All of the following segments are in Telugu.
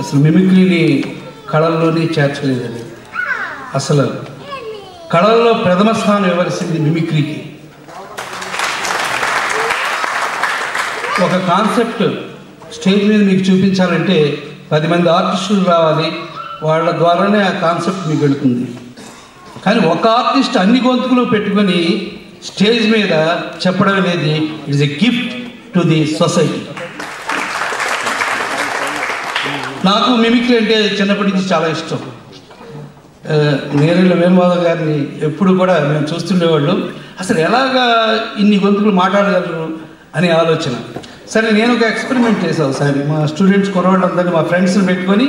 అసలు మిమిక్రీని కళల్లోనే చేర్చలేదండి. అసలు కళల్లో ప్రథమ స్థానం ఇవ్వాల్సింది మిమిక్రీకి. ఒక కాన్సెప్ట్ స్టేజ్ మీద మీకు చూపించాలంటే 10 మంది ఆర్టిస్టులు రావాలి, వాళ్ళ ద్వారానే ఆ కాన్సెప్ట్ మీకు వెళుతుంది. కానీ ఒక ఆర్టిస్ట్ అన్ని గొంతుకులు పెట్టుకొని స్టేజ్ మీద చెప్పడం అనేది it's a gift to the society. నాకు మిమిక్రీ అంటే చిన్నప్పటి నుంచి చాలా ఇష్టం. నేరేళ్ళ వేణుమాధవ్ గారిని ఎప్పుడు కూడా మేము చూస్తుండేవాళ్ళు. అసలు ఎలాగా ఇన్ని గొంతుకులు మాట్లాడగలరు అనే ఆలోచన. సరే, నేను ఒక ఎక్స్పెరిమెంట్ చేశాను ఒకసారి. మా స్టూడెంట్స్ కుర్రవాళ్ళందరినీ మా ఫ్రెండ్స్ని పెట్టుకొని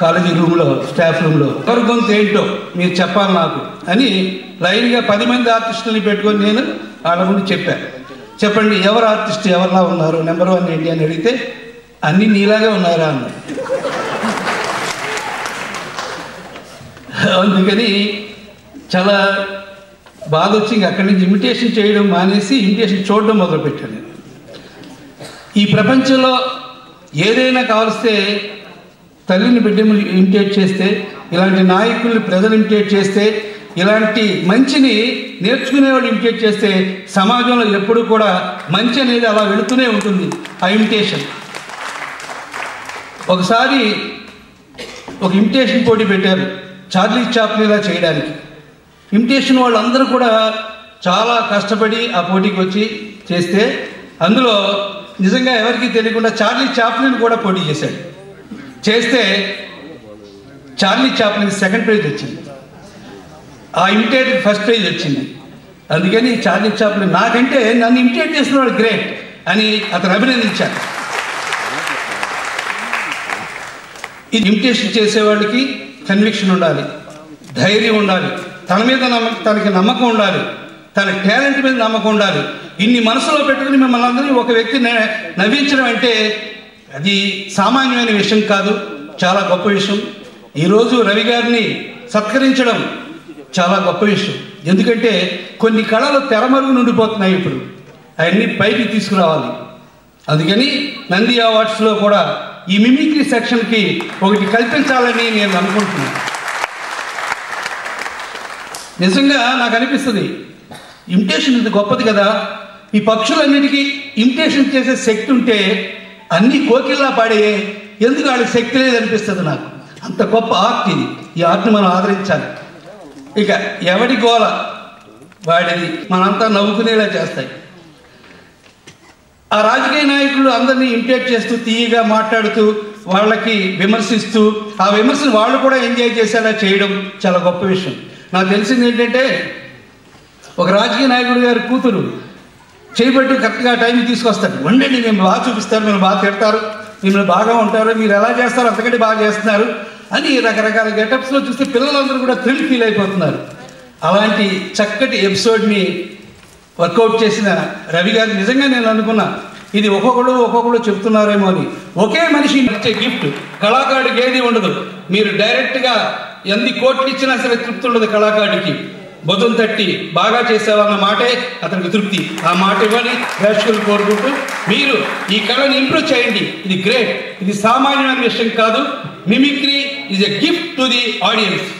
కాలేజీ రూమ్లో, స్టాఫ్ రూమ్లో ఎవరి గొంతు ఏంటో మీరు చెప్పాలి నాకు అని లైన్గా 10 మంది ఆర్టిస్టులని పెట్టుకొని నేను వాళ్ళ ముందు చెప్పాను. చెప్పండి, ఎవరు ఆర్టిస్ట్ ఎవరిలా ఉన్నారు, నెంబర్ 1 ఏంటి అని అడిగితే అన్నీ నీలాగే ఉన్నారా అన్నారు. అందుకని చాలా బాధ వచ్చి ఇంక అక్కడి నుంచి ఇమిటేషన్ చేయడం మానేసి ఇమిటేషన్ చూడడం మొదలుపెట్టాను. ఈ ప్రపంచంలో ఏదైనా కావలిస్తే తల్లిని బిడ్డని ఇమిటేట్ చేస్తే, ఇలాంటి నాయకుల్ని ప్రజలు ఇమిటేట్ చేస్తే, ఇలాంటి మంచిని నేర్చుకునేవాళ్ళు ఇమిటేట్ చేస్తే సమాజంలో ఎప్పుడు కూడా మంచి అనేది అలా వెళుతూనే ఉంటుంది. ఆ ఇమిటేషన్. ఒకసారి ఒక ఇమిటేషన్ పోటీ పెట్టారు చార్లీ చాప్లిన్ చేయడానికి. ఇమిటేషన్ వాళ్ళందరూ కూడా చాలా కష్టపడి ఆ పోటీకి వచ్చి చేస్తే అందులో నిజంగా ఎవరికి తెలియకుండా చార్లీ చాప్లిన్ కూడా పోటీ చేశాడు. చేస్తే చార్లీ చాప్లిన్ సెకండ్ ప్రైజ్ వచ్చింది, ఆ ఇమిటేటర్ ఫస్ట్ ప్రైజ్ వచ్చింది. అందుకని చార్లీ చాప్లిన్ నాకంటే నన్ను ఇమిటేట్ చేసిన వాడు గ్రేట్ అని అతను అభినందించాడు. ఇది ఇమిటేషన్ చేసేవాడికి కన్విక్షన్ ఉండాలి, ధైర్యం ఉండాలి, తన మీద తనకి నమ్మకం ఉండాలి, తన టాలెంట్ మీద నమ్మకం ఉండాలి. ఇన్ని మనసులో పెట్టుకుని మిమ్మల్ని అందరినీ ఒక వ్యక్తి నవ్వించడం అంటే అది సామాన్యమైన విషయం కాదు, చాలా గొప్ప విషయం. ఈరోజు రవి గారిని సత్కరించడం చాలా గొప్ప విషయం. ఎందుకంటే కొన్ని కళలు తెరమరుగు నుండిపోతున్నాయి, ఇప్పుడు అవన్నీ పైకి తీసుకురావాలి. అందుకని నంది అవార్డ్స్లో కూడా ఈ మిమిక్రీ సెక్షన్కి ఒకటి కల్పించాలని నేను అనుకుంటున్నాను. నిజంగా నాకు అనిపిస్తుంది ఇమిటేషన్ ఇది గొప్పది కదా. ఈ పక్షులన్నిటికీ ఇమిటేషన్ చేసే శక్తి ఉంటే అన్ని కోకిల్లా పాడే, ఎందుకు వాళ్ళకి శక్తి లేదనిపిస్తుంది నాకు. అంత గొప్ప ఆర్ట్ ఇది. ఈ ఆర్ట్ని మనం ఆదరించాలి. ఇక ఎవడి గోల వాడిది మనంతా నవ్వుకునేలా చేస్తాయి. ఆ రాజకీయ నాయకులు అందరినీ ఇమిటేట్ చేస్తూ తీయగా మాట్లాడుతూ వాళ్ళకి విమర్శిస్తూ ఆ విమర్శను వాళ్ళు కూడా ఎంజాయ్ చేసేలా చేయడం చాలా గొప్ప విషయం. నాకు తెలిసింది ఏంటంటే ఒక రాజకీయ నాయకుడు గారి కూతురు చేయబట్టి కరెక్ట్గా టైంకి తీసుకొస్తాడు. వండండి, మేము బాగా చూపిస్తారు, మేము బాగా తిడతారు, మిమ్మల్ని బాగా ఉంటారు, మీరు ఎలా చేస్తారు అంతకంటే బాగా చేస్తున్నారు అని రకరకాల గెటప్స్లో చూస్తే పిల్లలందరూ కూడా థ్రిల్ ఫీల్ అయిపోతున్నారు. అలాంటి చక్కటి ఎపిసోడ్ని వర్కౌట్ చేసిన రవి గారు నిజంగా నేను అనుకున్నా ఇది ఒక్కొక్కడు చెప్తున్నారేమో అని. ఒకే మనిషి ఇచ్చే గిఫ్ట్ కళాకారుడికి ఏది ఉండదు. మీరు డైరెక్ట్గా ఎన్ని కోట్లు ఇచ్చినా సరే తృప్తి ఉండదు కళాకారుడికి. బొతం తట్టి బాగా చేసేవాళ్ళ మాటే అతనికి తృప్తి. ఆ మాట ఇవ్వని ప్రేక్షకులు కోరుకుంటూ మీరు ఈ కళను ఇంప్రూవ్ చేయండి. ఇది గ్రేట్, ఇది సామాన్యమైన విషయం కాదు. Mimicry is a gift to the audience.